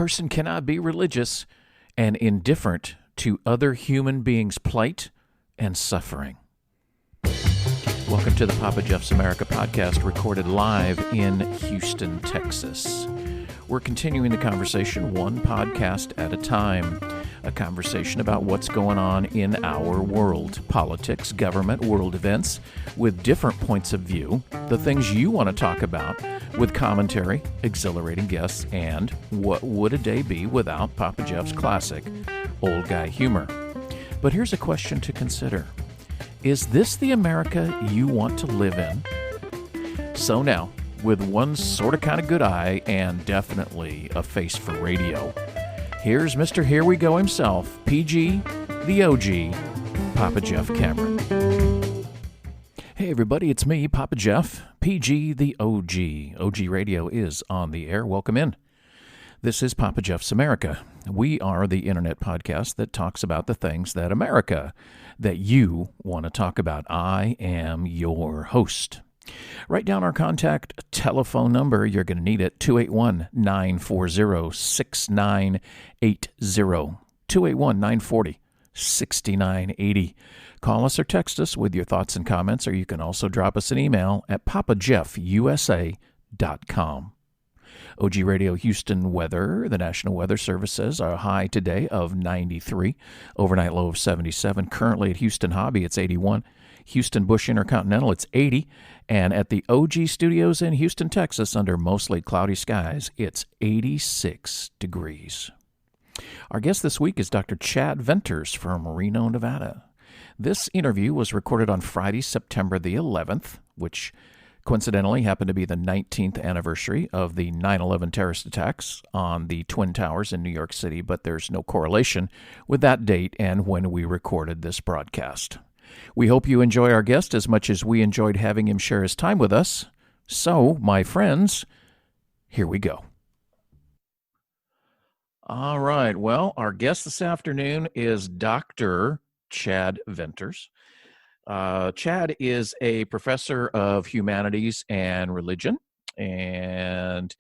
person cannot be religious and indifferent to other human beings' plight and suffering. Welcome to the Papa Jeff's America podcast, recorded live in Houston, Texas. We're continuing the conversation one podcast at a time. A conversation about what's going on in our world, politics, government, world events, with different points of view, the things you want to talk about, with commentary, exhilarating guests, and what would a day be without Papa Jeff's classic old guy humor. But here's a question to consider. Is this the America you want to live in? So now, with one sort of kind of good eye and definitely a face for radio, here's Mr. Here We Go himself, PG, the OG, Papa Jeff Cameron. Hey everybody, it's me, Papa Jeff, PG, the OG. OG Radio is on the air. Welcome in. This is Papa Jeff's America. We are the internet podcast that talks about the things that America, that you want to talk about. I am your host. Write down our contact telephone number. You're going to need it, 281-940-6980. 281-940-6980. Call us or text us with your thoughts and comments, or you can also drop us an email at papajeffusa.com. OG Radio Houston weather. The National Weather Service says a high today of 93, overnight low of 77. Currently at Houston Hobby, it's 81. Houston Bush Intercontinental, it's 80. And at the OG Studios in Houston, Texas, under mostly cloudy skies, it's 86 degrees. Our guest this week is Dr. Chad Venters from Reno, Nevada. This interview was recorded on Friday, September the 11th, which coincidentally happened to be the 19th anniversary of the 9/11 terrorist attacks on the Twin Towers in New York City, but there's no correlation with that date and when we recorded this broadcast. We hope you enjoy our guest as much as we enjoyed having him share his time with us. So, my friends, here we go. All right. Well, our guest this afternoon is Dr. Chad Venters. Chad is a professor of humanities and religion. And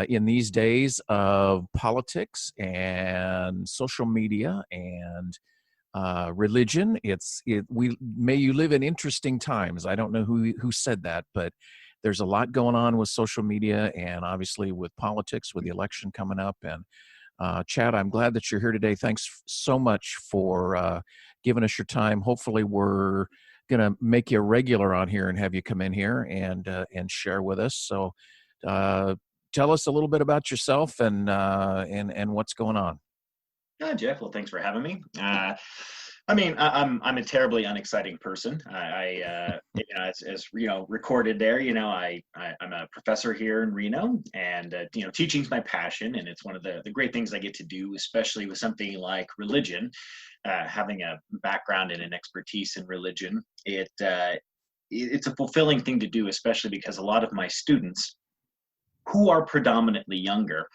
in these days of politics and social media and religion, may you live in interesting times. I don't know who said that, but there's a lot going on with social media and obviously with politics, with the election coming up. And Chad, I'm glad that you're here today. Thanks so much for giving us your time. Hopefully we're going to make you a regular on here and have you come in here and share with us. So tell us a little bit about yourself and what's going on. Jeff, well, thanks for having me. I'm a terribly unexciting person. As recorded there, I'm a professor here in Reno, and teaching's my passion, and it's one of the great things I get to do, especially with something like religion. Having a background and an expertise in religion, it's a fulfilling thing to do, especially because a lot of my students, who are predominantly younger,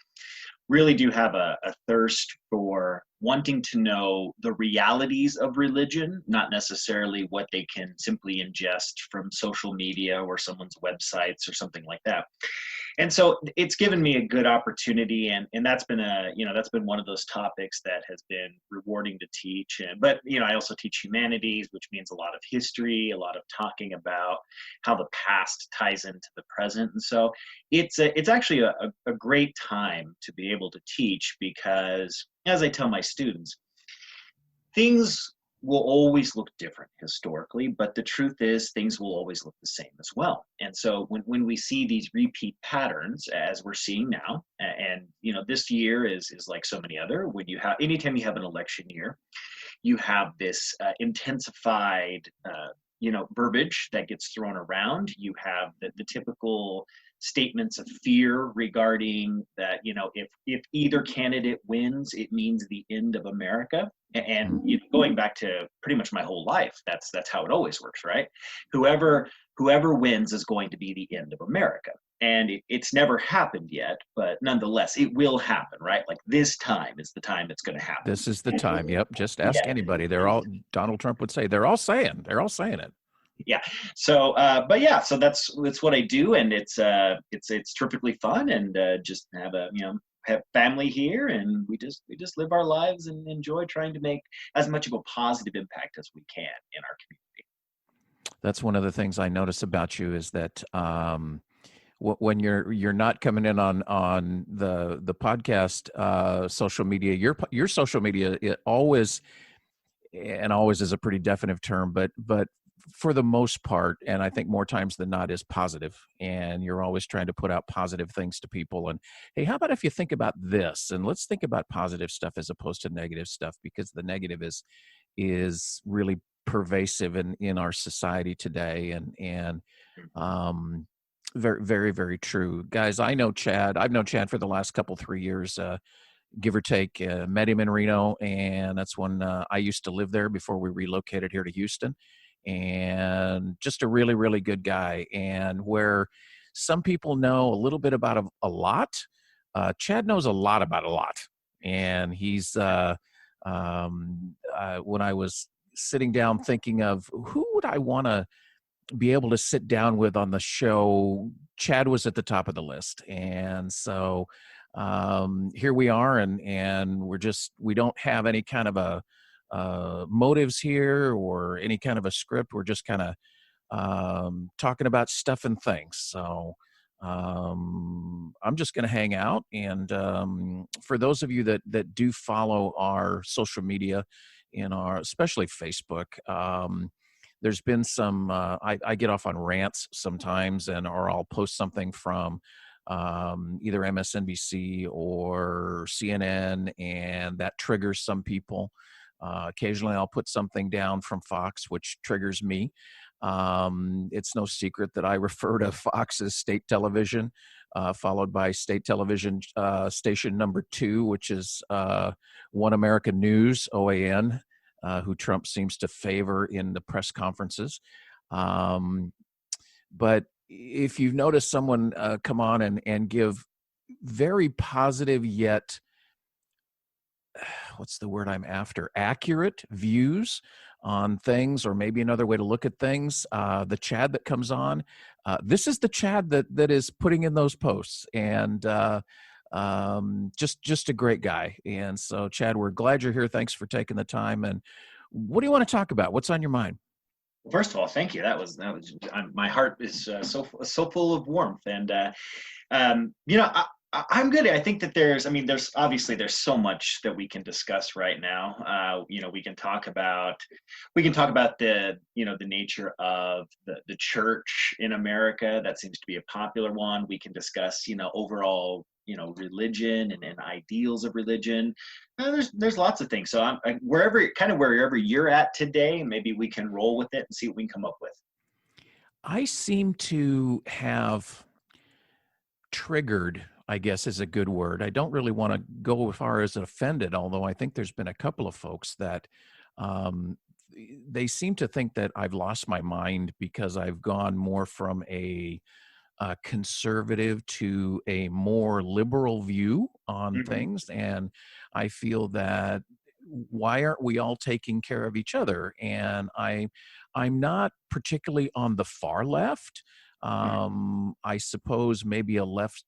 really do have a thirst for wanting to know the realities of religion, not necessarily what they can simply ingest from social media or someone's websites or something like that. And so it's given me a good opportunity, and that's been one of those topics that has been rewarding to teach. But I also teach humanities, which means a lot of history, a lot of talking about how the past ties into the present. And so it's actually a great time to be able to teach, because as I tell my students, things will always look different historically, but the truth is things will always look the same as well. And so when we see these repeat patterns, as we're seeing now, and this year is like so many other, anytime you have an election year, you have this intensified verbiage that gets thrown around. You have the typical statements of fear regarding that, if either candidate wins, it means the end of America. And going back to pretty much my whole life, that's how it always works, right? Whoever wins is going to be the end of America. And it's never happened yet, but nonetheless, it will happen, right? Like this time is the time it's going to happen. This is the time. Yep. Just ask anybody. Donald Trump would say, they're all saying it. Yeah. So, so that's what I do, and it's terrifically fun, and just have a have family here, and we just live our lives and enjoy trying to make as much of a positive impact as we can in our community. That's one of the things I notice about you is that when you're not coming in on the podcast social media, your social media, it always, and always is a pretty definitive term, but for the most part, and I think more times than not, is positive, and you're always trying to put out positive things to people. And hey, how about if you think about this, and let's think about positive stuff as opposed to negative stuff, because the negative is really pervasive in our society today. And um very, very, very true, guys. I've known Chad for the last couple 3 years, give or take. Met him in Reno, and that's when I used to live there before we relocated here to Houston. And just a really, really good guy. And where some people know a little bit about a lot, Chad knows a lot about a lot. And he's when I was sitting down thinking of who would I want to be able to sit down with on the show, Chad was at the top of the list. And so here we are, and we don't have any kind of a motives here or any kind of a script. We're just kind of talking about stuff and things. So I'm just going to hang out. And for those of you that do follow our social media, especially Facebook, there's been some, I get off on rants sometimes, or I'll post something from either MSNBC or CNN, and that triggers some people. Occasionally I'll put something down from Fox, which triggers me. It's no secret that I refer to Fox as state television, followed by state television station number 2, which is One American News, OAN, who Trump seems to favor in the press conferences. But if you've noticed someone come on and give very positive yet, what's the word I'm after, accurate views on things, or maybe another way to look at things, the Chad that comes on, this is the Chad that is putting in those posts. And just a great guy. And so, Chad, we're glad you're here. Thanks for taking the time. And what do you want to talk about? What's on your mind? First of all, thank you. My heart is so full of warmth, and I'm good. I think that there's obviously there's so much that we can discuss right now. We can talk about the nature of the church in America. That seems to be a popular one. We can discuss overall religion and ideals of religion. There's lots of things. So wherever you're at today, maybe we can roll with it and see what we can come up with. I seem to have triggered, I guess is a good word. I don't really want to go as far as offended, although I think there's been a couple of folks that they seem to think that I've lost my mind because I've gone more from a conservative to a more liberal view on Mm-hmm. things. And I feel that why aren't we all taking care of each other? And I'm not particularly on the far left. I suppose maybe a left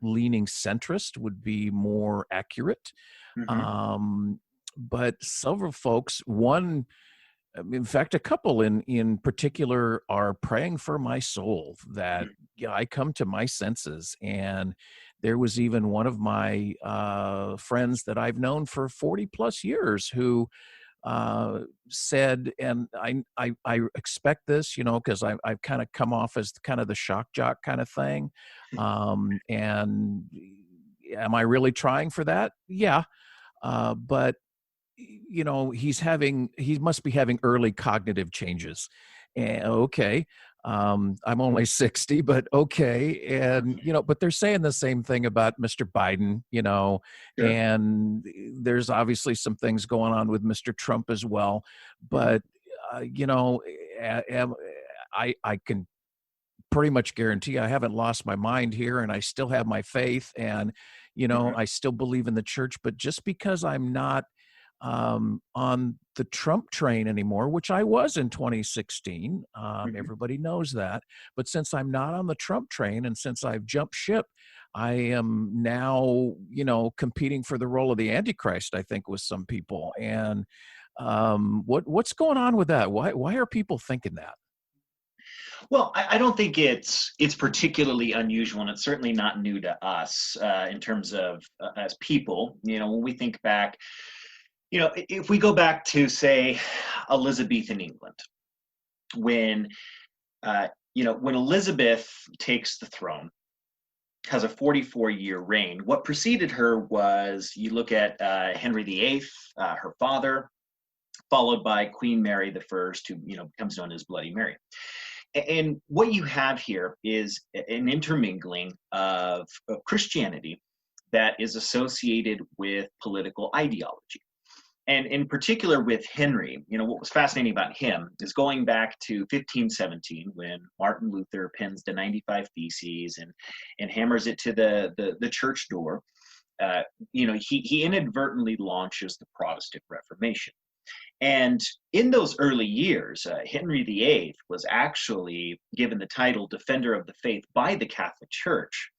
leaning centrist would be more accurate. Mm-hmm. But several folks, in fact, a couple in particular, are praying for my soul, that I come to my senses. And there was even one of my friends that I've known for 40 plus years who said, and I expect this, because I've kind of come off as kind of the shock jock kind of thing. And am I really trying for that? Yeah. But he must be having early cognitive changes. And okay, I'm only 60, but okay. And but they're saying the same thing about Mr. Biden, Sure. and there's obviously some things going on with Mr. Trump as well. But I can pretty much guarantee I haven't lost my mind here, and I still have my faith, and Mm-hmm. I still believe in the church. But just because I'm not on the Trump train anymore, which I was in 2016. Mhm. Everybody knows that. But since I'm not on the Trump train and since I've jumped ship, I am now, competing for the role of the Antichrist, I think, with some people. And what's going on with that? Why are people thinking that? Well, I don't think it's particularly unusual, and it's certainly not new to us in terms of as people. When we think back, if we go back to say Elizabethan England, when when Elizabeth takes the throne, has a 44-year reign. What preceded her was, you look at Henry VIII, her father, followed by Queen Mary the First, who becomes known as Bloody Mary. And what you have here is an intermingling of Christianity that is associated with political ideology. And in particular with Henry, what was fascinating about him is going back to 1517 when Martin Luther pens the 95 Theses and hammers it to the church door. He inadvertently launches the Protestant Reformation. And in those early years, Henry VIII was actually given the title Defender of the Faith by the Catholic Church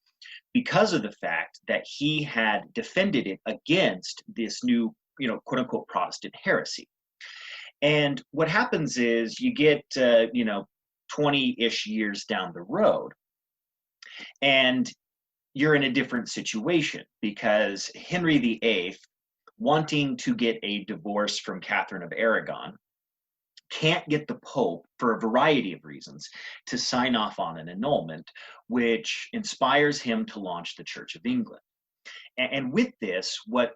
because of the fact that he had defended it against this new, quote unquote, Protestant heresy. And what happens is you get, 20-ish years down the road, and you're in a different situation because Henry VIII, wanting to get a divorce from Catherine of Aragon, can't get the Pope, for a variety of reasons, to sign off on an annulment, which inspires him to launch the Church of England. And with this, what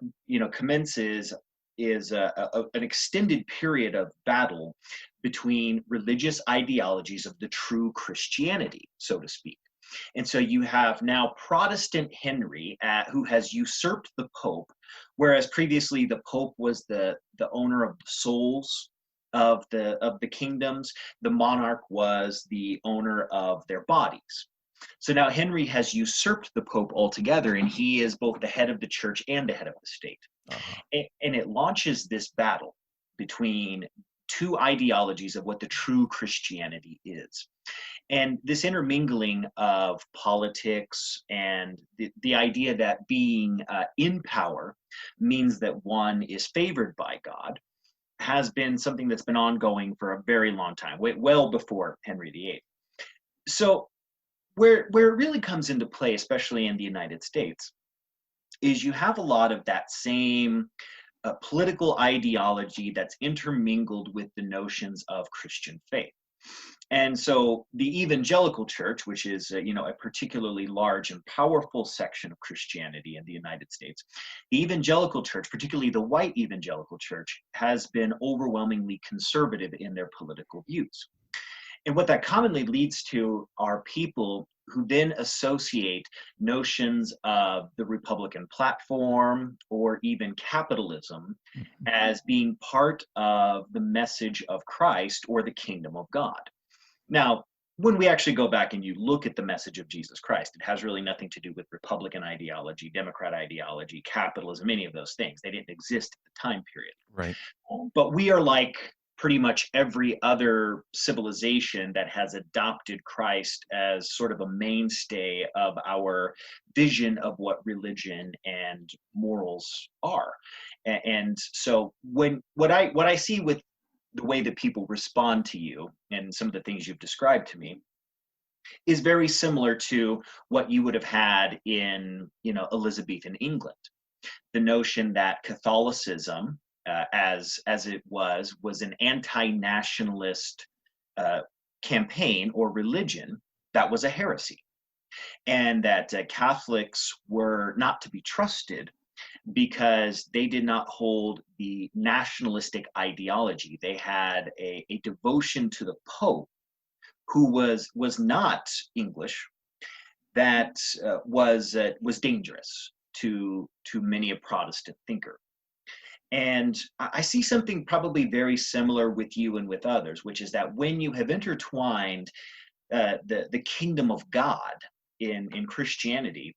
commences is an extended period of battle between religious ideologies of the true Christianity, so to speak. And so you have now Protestant Henry, who has usurped the Pope, whereas previously the Pope was the owner of the souls of the kingdoms. The monarch was the owner of their bodies. So now Henry has usurped the Pope altogether, and he is both the head of the church and the head of the state. Uh-huh. And it launches this battle between two ideologies of what the true Christianity is. And this intermingling of politics and the idea that being in power means that one is favored by God has been something that's been ongoing for a very long time, well before Henry VIII. So where it really comes into play, especially in the United States, is you have a lot of that same political ideology that's intermingled with the notions of Christian faith. And so the evangelical church, which is a particularly large and powerful section of Christianity in the United States, the evangelical church, particularly the white evangelical church, has been overwhelmingly conservative in their political views. And what that commonly leads to are people who then associate notions of the Republican platform or even capitalism as being part of the message of Christ or the kingdom of God. Now, when we actually go back and you look at the message of Jesus Christ, it has really nothing to do with Republican ideology, Democrat ideology, capitalism, any of those things. They didn't exist at the time period. Right. But we are like pretty much every other civilization that has adopted Christ as sort of a mainstay of our vision of what religion and morals are. And so what I see with the way that people respond to you and some of the things you've described to me is very similar to what you would have had in Elizabethan England. The notion that Catholicism, as it was an anti-nationalist campaign or religion that was a heresy, and that Catholics were not to be trusted because they did not hold the nationalistic ideology. They had a devotion to the Pope, who was not English, that was dangerous to many a Protestant thinker. And I see something probably very similar with you and with others, which is that when you have intertwined the kingdom of God in Christianity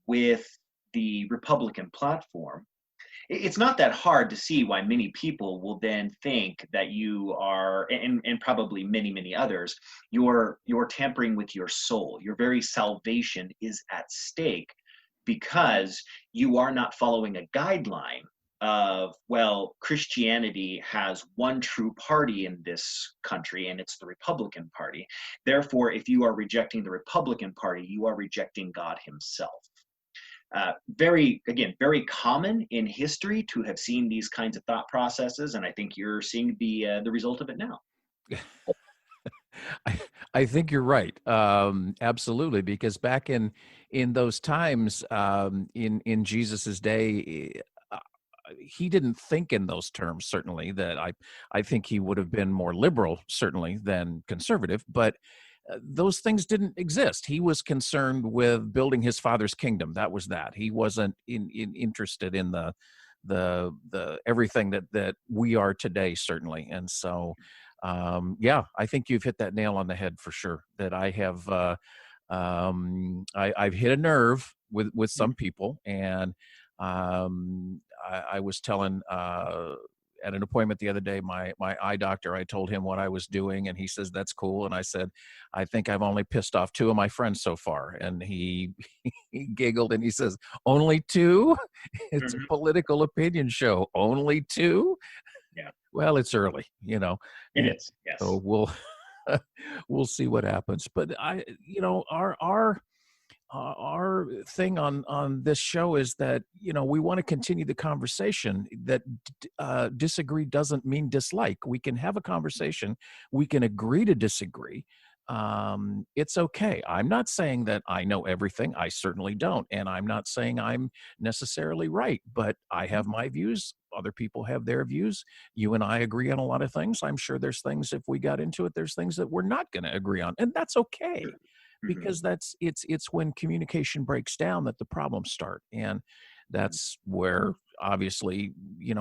with the Republican platform, It's not that hard to see why many people will then think that you are, and probably many others, you're tampering with your soul. Your very salvation is at stake because you are not following a guideline of, well, Christianity has one true party in this country, and it's the Republican Party. Therefore, if you are rejecting the Republican Party, you are rejecting God himself. Very common in history to have seen these kinds of thought processes, and I think you're seeing the result of it now. I think you're right. Absolutely, because back in those times, in Jesus's day, he didn't think in those terms. Certainly, that I think he would have been more liberal, certainly, than conservative. But those things didn't exist. He was concerned with building his father's kingdom. That was that. He wasn't interested in the everything that we are today, certainly. And so, yeah, I think you've hit that nail on the head for sure. That I have, I've hit a nerve with some people, and I was telling at an appointment the other day, my eye doctor, I told him what I was doing, and he says, that's cool. And I said, I think I've only pissed off 2 of my friends so far. And he giggled and he says, only 2? It's a political opinion show. Only 2? Yeah. Well, it's early, It is, yes. So we'll see what happens. But our thing on this show is that we want to continue the conversation. That disagree doesn't mean dislike. We can have a conversation. We can agree to disagree. It's okay. I'm not saying that I know everything. I certainly don't, and I'm not saying I'm necessarily right. But I have my views. Other people have their views. You and I agree on a lot of things. I'm sure there's things, if we got into it, there's things that we're not going to agree on, and that's okay. Because it's when communication breaks down that the problems start. And that's where, obviously,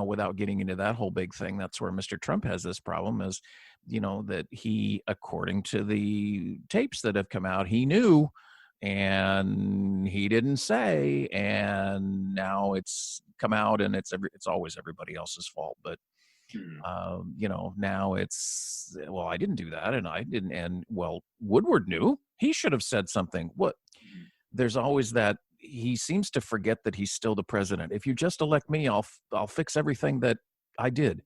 without getting into that whole big thing, that's where Mr. Trump has this problem is, that he, according to the tapes that have come out, he knew and he didn't say, and now it's come out and it's always everybody else's fault. But now it's, well, I didn't do that, and I didn't, and well, Woodward knew. He should have said something. What? There's always that. He seems to forget that he's still the president. If you just elect me, I'll fix everything that I did.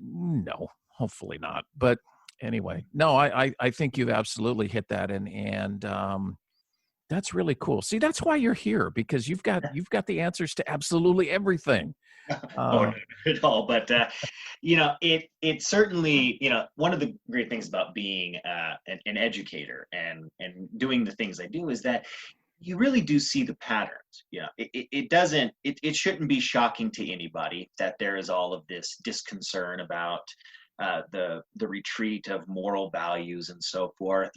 No, hopefully not. But anyway, no, I think you've absolutely hit that, and that's really cool. See, that's why you're here, because you've got the answers to absolutely everything. Oh, not at all. But it certainly, one of the great things about being an educator and doing the things I do is that you really do see the patterns. It shouldn't be shocking to anybody that there is all of this disconcern about the retreat of moral values and so forth.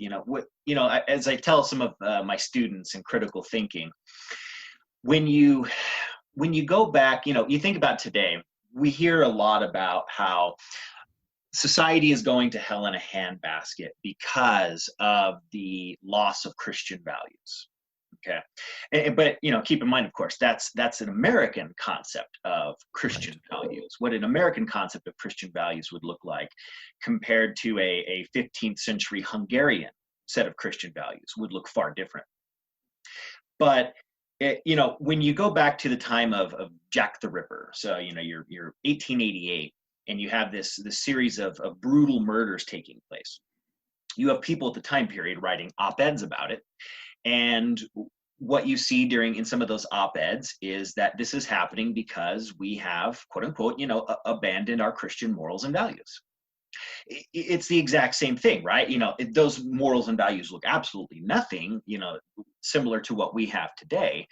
As I tell some of my students in critical thinking, when you go back, you think about today, we hear a lot about how society is going to hell in a handbasket because of the loss of Christian values. Okay. But, keep in mind, of course, that's an American concept of Christian values. What an American concept of Christian values would look like compared to a 15th century Hungarian set of Christian values would look far different. But when you go back to the time of Jack the Ripper, so you're 1888, and you have this series of brutal murders taking place. You have people at the time period writing op-eds about it, and what you see in some of those op-eds is that this is happening because we have, quote unquote, abandoned our Christian morals and values. It's the exact same thing, right? Those morals and values look absolutely nothing, similar to what we have today.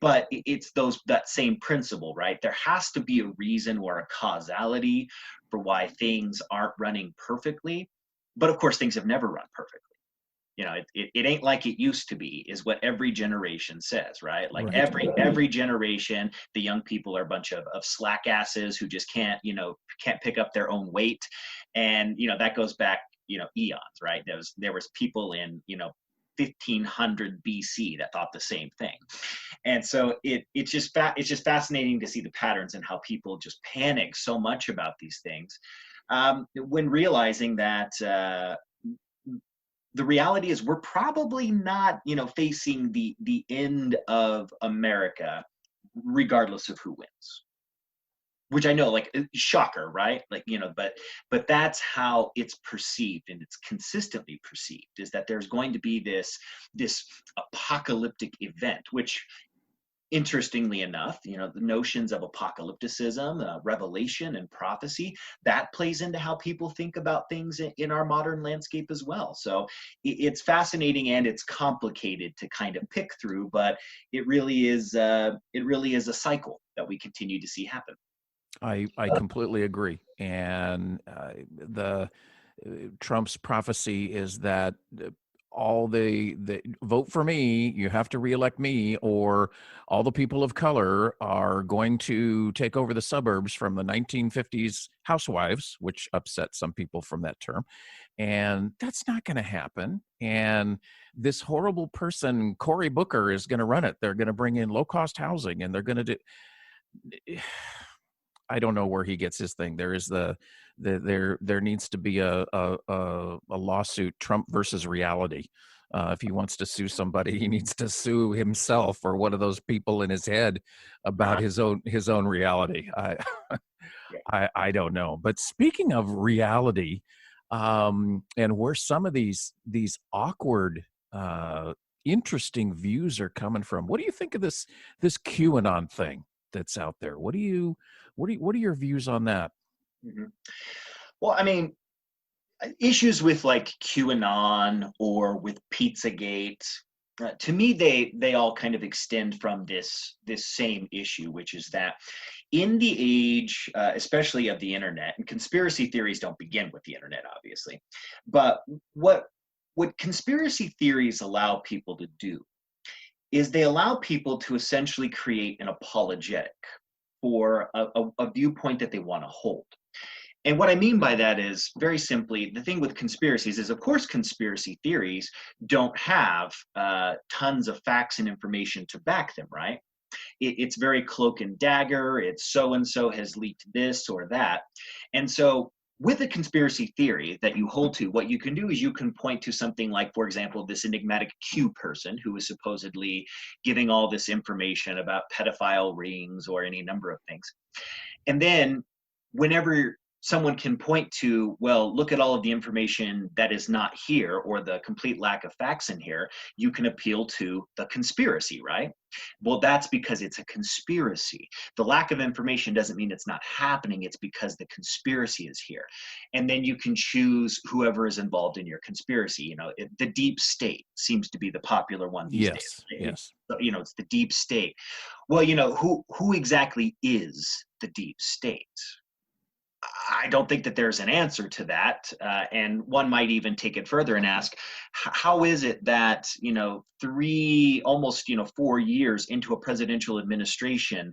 But it's that same principle, right? There has to be a reason or a causality for why things aren't running perfectly. But of course, things have never run perfectly. It ain't like it used to be, is what every generation says, right? Like every generation, the young people are a bunch of slack asses who just can't pick up their own weight. And, that goes back, eons, right? There was people in, 1500 BC that thought the same thing. And so it's just fascinating to see the patterns and how people just panic so much about these things, when realizing that the reality is we're probably not, facing the end of America, regardless of who wins. Which I know, like, shocker, right? Like, but that's how it's perceived, and it's consistently perceived, is that there's going to be this apocalyptic event, which, interestingly enough, the notions of apocalypticism, revelation, and prophecy, that plays into how people think about things in our modern landscape as well. So it's fascinating and it's complicated to kind of pick through, but it really is a cycle that we continue to see happen. I completely agree. And the Trump's prophecy is that all the vote for me, you have to reelect me, or all the people of color are going to take over the suburbs from the 1950s housewives, which upset some people from that term. And that's not going to happen. And this horrible person, Cory Booker, is going to run it. They're going to bring in low-cost housing, and they're going to do. I don't know where he gets his thing. There is there needs to be a lawsuit, Trump versus reality. If he wants to sue somebody, he needs to sue himself or one of those people in his head about his own reality. I don't know. But speaking of reality, and where some of these awkward, interesting views are coming from, what do you think of this QAnon thing that's out there? What are your views on that? Mm-hmm. Well, I mean, issues with like QAnon or with Pizzagate, to me, they all kind of extend from this same issue, which is that in the age, especially of the internet, and conspiracy theories don't begin with the internet, obviously, but what conspiracy theories allow people to do is they allow people to essentially create an apologetic for a viewpoint that they want to hold. And what I mean by that is, very simply, the thing with conspiracies is, of course, conspiracy theories don't have tons of facts and information to back them, right? It's very cloak and dagger. It's so-and-so has leaked this or that. And so with a conspiracy theory that you hold to, what you can do is you can point to something like, for example, this enigmatic Q person who is supposedly giving all this information about pedophile rings or any number of things. And then whenever someone can point to, well, look at all of the information that is not here, or the complete lack of facts in here, you can appeal to the conspiracy, right? Well, that's because it's a conspiracy. The lack of information doesn't mean it's not happening. It's because the conspiracy is here. And then you can choose whoever is involved in your conspiracy. The deep state seems to be the popular one these days. Yes. So, it's the deep state. Well, who exactly is the deep state? I don't think that there's an answer to that. And one might even take it further and ask, how is it that, almost 4 years into a presidential administration,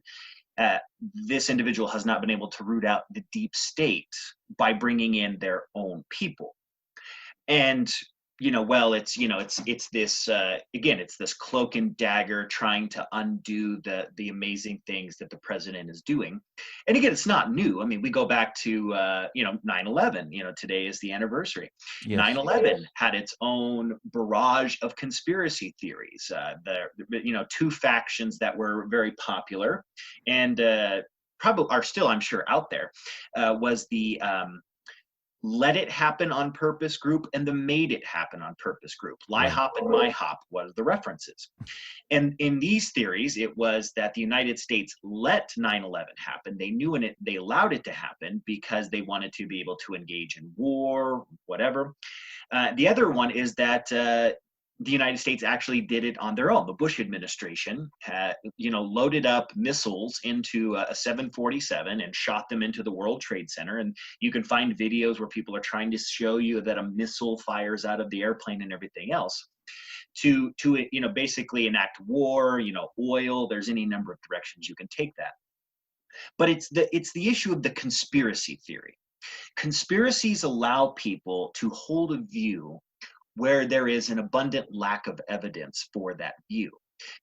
this individual has not been able to root out the deep state by bringing in their own people? And it's this again, it's this cloak and dagger trying to undo the amazing things that the president is doing. And again, it's not new. I mean, we go back to 9/11. Today is the anniversary. Yes. 9/11 had its own barrage of conspiracy theories. Two factions that were very popular and probably are still, I'm sure, out there, was the Let It Happen on Purpose group and the Made It Happen on Purpose group. LIHOP and MIHOP was the references. And in these theories, it was that the United States let 9/11 happen. They knew in it, they allowed it to happen because they wanted to be able to engage in war, whatever. The other one is that the United States actually did it on their own. The Bush administration had, loaded up missiles into a 747 and shot them into the World Trade Center. And you can find videos where people are trying to show you that a missile fires out of the airplane and everything else to basically enact war, oil. There's any number of directions you can take that. But it's the issue of the conspiracy theory. Conspiracies allow people to hold a view where there is an abundant lack of evidence for that view,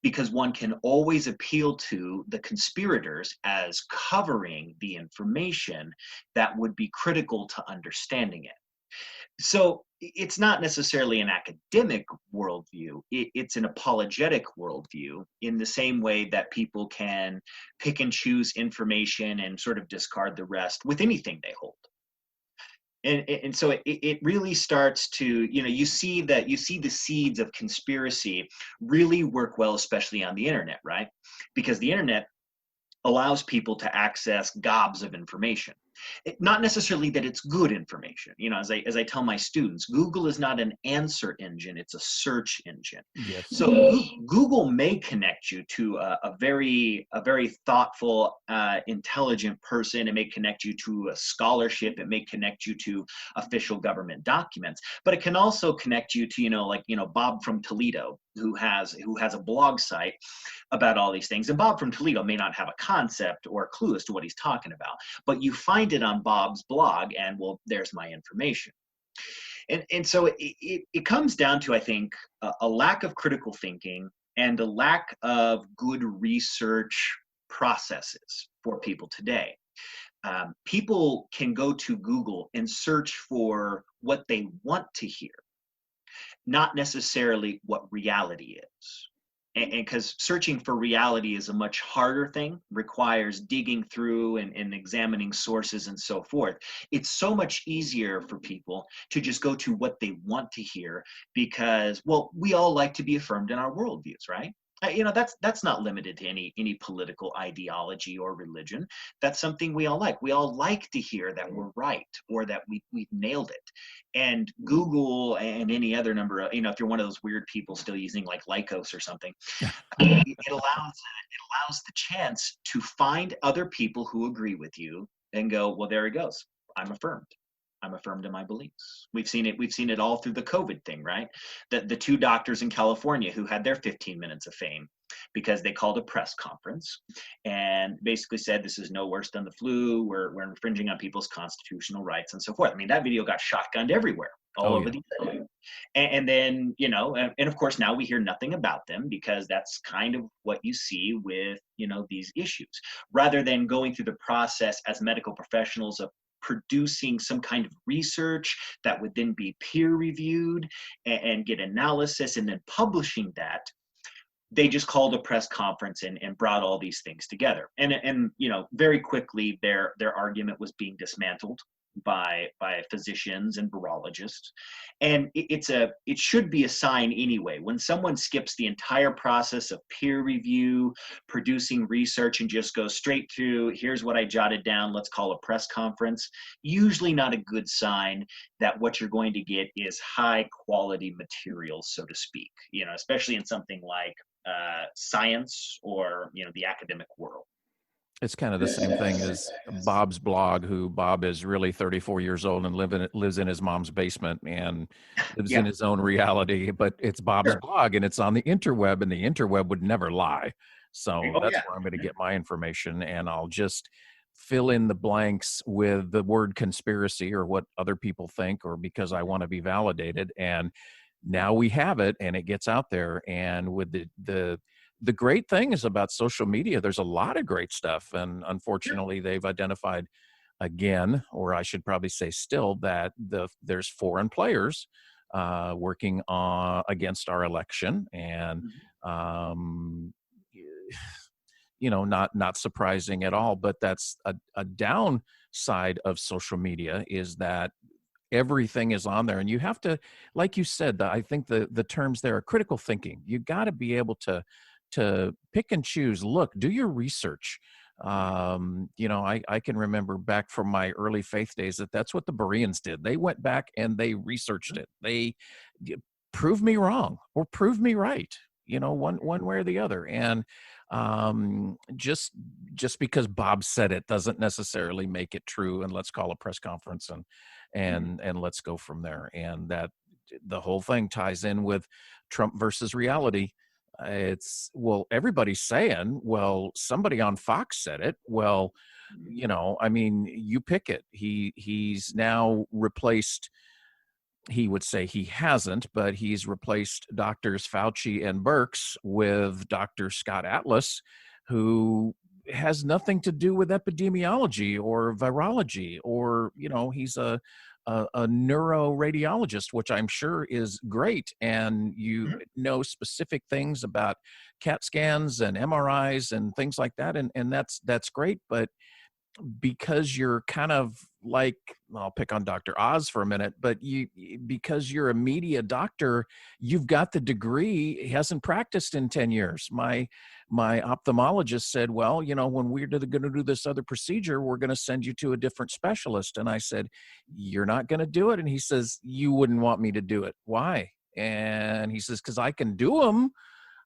because one can always appeal to the conspirators as covering the information that would be critical to understanding it. So it's not necessarily an academic worldview, it's an apologetic worldview, in the same way that people can pick and choose information and sort of discard the rest with anything they hold. And so it really starts to, you see the seeds of conspiracy really work well, especially on the internet, right? Because the internet allows people to access gobs of information. Not necessarily that it's good information. As I tell my students, Google is not an answer engine, it's a search engine. Yes. So Google may connect you to a very thoughtful, intelligent person. It may connect you to a scholarship. It may connect you to official government documents. But it can also connect you to Bob from Toledo, who has a blog site about all these things. And Bob from Toledo may not have a concept or a clue as to what he's talking about, but you find it on Bob's blog, and well, there's my information. And so it comes down to, I think, a lack of critical thinking and a lack of good research processes for people today. People can go to Google and search for what they want to hear, not necessarily what reality is. And because searching for reality is a much harder thing, requires digging through and examining sources and so forth. It's so much easier for people to just go to what they want to hear, because, well, we all like to be affirmed in our worldviews, right? That's not limited to any political ideology or religion. That's something we all like. We all like to hear that we're right, or that we've nailed it. And Google and any other number of, if you're one of those weird people still using like Lycos or something, it allows the chance to find other people who agree with you and go, well, there it goes. I'm affirmed. I'm affirmed in my beliefs. We've seen it all through the COVID thing, right? The two doctors in California who had their 15 minutes of fame because they called a press conference and basically said, this is no worse than the flu. We're infringing on people's constitutional rights and so forth. I mean, that video got shotgunned everywhere, all over the internet. And then, and of course, now we hear nothing about them, because that's kind of what you see with, these issues. Rather than going through the process as medical professionals of producing some kind of research that would then be peer reviewed and get analysis and then publishing that, they just called a press conference and brought all these things together. And very quickly their argument was being dismantled by physicians and virologists. And it should be a sign anyway. When someone skips the entire process of peer review, producing research, and just goes straight to, here's what I jotted down, let's call a press conference, usually not a good sign that what you're going to get is high quality material, so to speak, especially in something like science or, the academic world. It's kind of the same thing as Bob's blog, who Bob is really 34 years old and lives in his mom's basement and lives in his own reality, but it's Bob's blog and it's on the interweb, and the interweb would never lie. So that's where I'm going to get my information, and I'll just fill in the blanks with the word conspiracy or what other people think, or because I want to be validated. And now we have it, and it gets out there. And with the great thing is about social media, there's a lot of great stuff. And unfortunately, they've identified again, or I should probably say still, that there's foreign players working against our election. And, not surprising at all. But that's a downside of social media, is that everything is on there, and you have to, like you said, I think the terms there are critical thinking. You got to be able to pick and choose. Look, do your research. I can remember back from my early faith days that's what the Bereans did. They went back and they researched it. They prove me wrong or prove me right, one way or the other. And just because Bob said it doesn't necessarily make it true. And let's call a press conference and let's go from there. And that the whole thing ties in with Trump versus reality. It's, well, everybody's saying, well, somebody on Fox said it. Well, you pick it. He's now replaced he would say he hasn't, but he's replaced Doctors Fauci and Birx with Dr. Scott Atlas, who has nothing to do with epidemiology or virology, or, he's a neuroradiologist, which I'm sure is great. And you know specific things about CAT scans and MRIs and things like that. And that's great. But because you're kind of like, I'll pick on Dr. Oz for a minute, but because you're a media doctor, you've got the degree. He hasn't practiced in 10 years. My ophthalmologist said, well, when we're going to do this other procedure, we're going to send you to a different specialist. And I said, you're not going to do it. And he says, you wouldn't want me to do it. Why? And he says, because I can do them.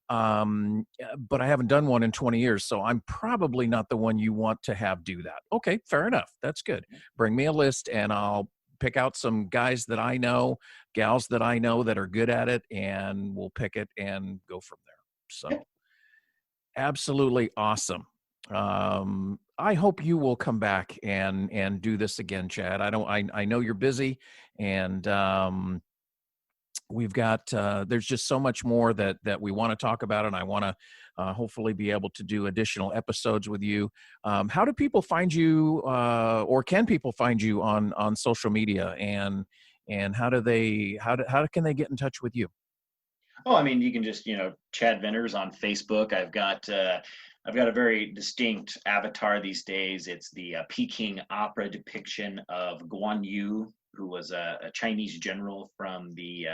But I haven't done one in 20 years, so I'm probably not the one you want to have do that. Okay, fair enough. That's good. Bring me a list and I'll pick out some guys that I know, gals that I know that are good at it, and we'll pick it and go from there. So absolutely awesome. I hope you will come back and do this again, Chad. I know you're busy, and we've got there's just so much more that we want to talk about, and I want to hopefully be able to do additional episodes with you. How do people find you, or can people find you on social media, and how can they get in touch with you? Oh, I mean, you can just, Chad Venters on Facebook. I've got a very distinct avatar these days. It's the Peking opera depiction of Guan Yu, who was a Chinese general from the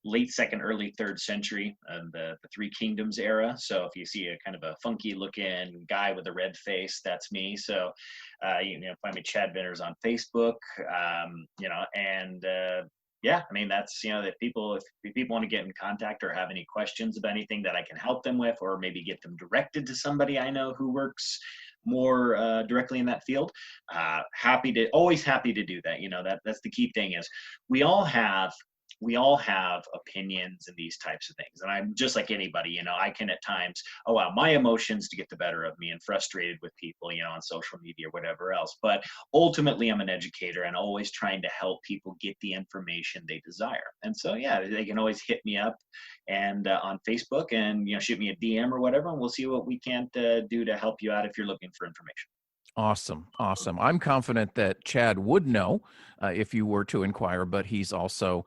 late 2nd, early 3rd century, the Three Kingdoms era. So if you see a kind of a funky looking guy with a red face, that's me. So, find me Chad Venters on Facebook, yeah, I mean, that's, if people want to get in contact or have any questions about anything that I can help them with, or maybe get them directed to somebody I know who works more directly in that field, always happy to do that. That's the key thing is we all have opinions and these types of things. And I'm just like anybody, I can at times allow my emotions to get the better of me and frustrated with people, on social media or whatever else. But ultimately, I'm an educator and always trying to help people get the information they desire. And so, yeah, they can always hit me up and on Facebook and, shoot me a DM or whatever, and we'll see what we can't do to help you out if you're looking for information. Awesome. I'm confident that Chad would know if you were to inquire, but he's also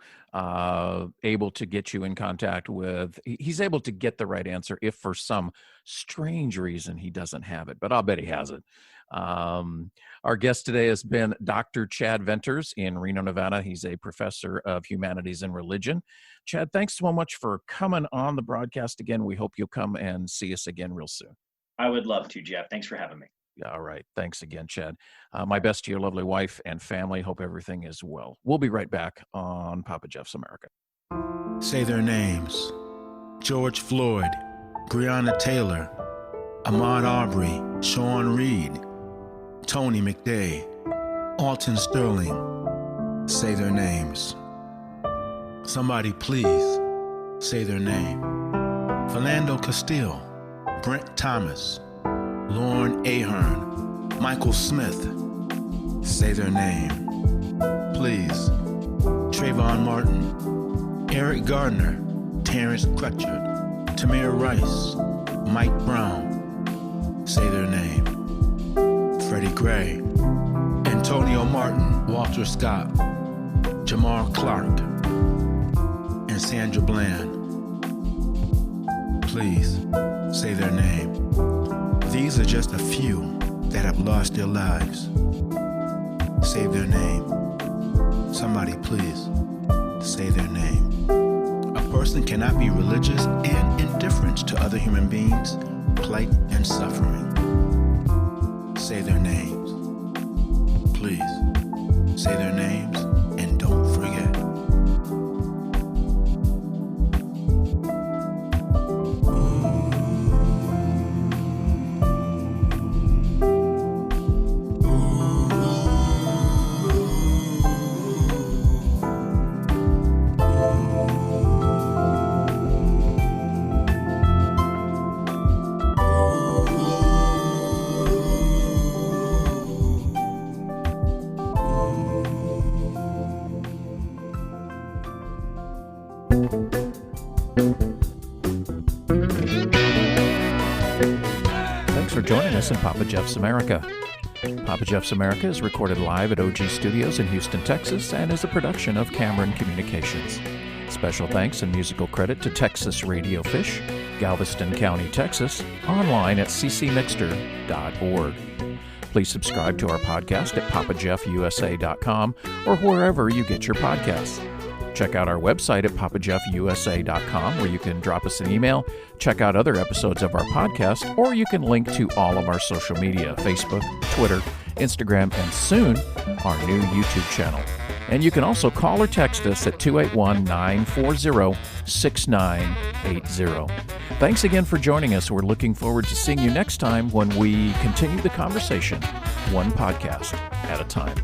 able to get you in contact with, he's able to get the right answer if for some strange reason he doesn't have it, but I'll bet he has it. Our guest today has been Dr. Chad Venters in Reno, Nevada. He's a professor of Humanities and Religion. Chad, thanks so much for coming on the broadcast again. We hope you'll come and see us again real soon. I would love to, Jeff. Thanks for having me. All right. Thanks again, Chad. My best to your lovely wife and family. Hope everything is well. We'll be right back on Papa Jeff's America. Say their names. George Floyd, Breonna Taylor, Ahmaud Arbery, Sean Reed, Tony McDay, Alton Sterling. Say their names. Somebody please say their name. Philando Castile, Brent Thomas, Lauren Ahern, Michael Smith. Say their name. Please. Trayvon Martin, Eric Gardner, Terrence Crutchard, Tamir Rice, Mike Brown. Say their name. Freddie Gray, Antonio Martin, Walter Scott, Jamar Clark, and Sandra Bland. Please say their name. These are just a few that have lost their lives. Say their name. Somebody please say their name. A person cannot be religious and indifferent to other human beings' plight and suffering. Say their names. Please say their names and don't forget. Texas and Papa Jeff's America. Papa Jeff's America is recorded live at OG Studios in Houston, Texas, and is a production of Cameron Communications. Special thanks and musical credit to Texas Radio Fish, Galveston County, Texas, online at ccmixter.org. Please subscribe to our podcast at papajeffusa.com or wherever you get your podcasts. Check out our website at papajeffusa.com, where you can drop us an email, check out other episodes of our podcast, or you can link to all of our social media, Facebook, Twitter, Instagram, and soon, our new YouTube channel. And you can also call or text us at 281-940-6980. Thanks again for joining us. We're looking forward to seeing you next time when we continue the conversation, one podcast at a time.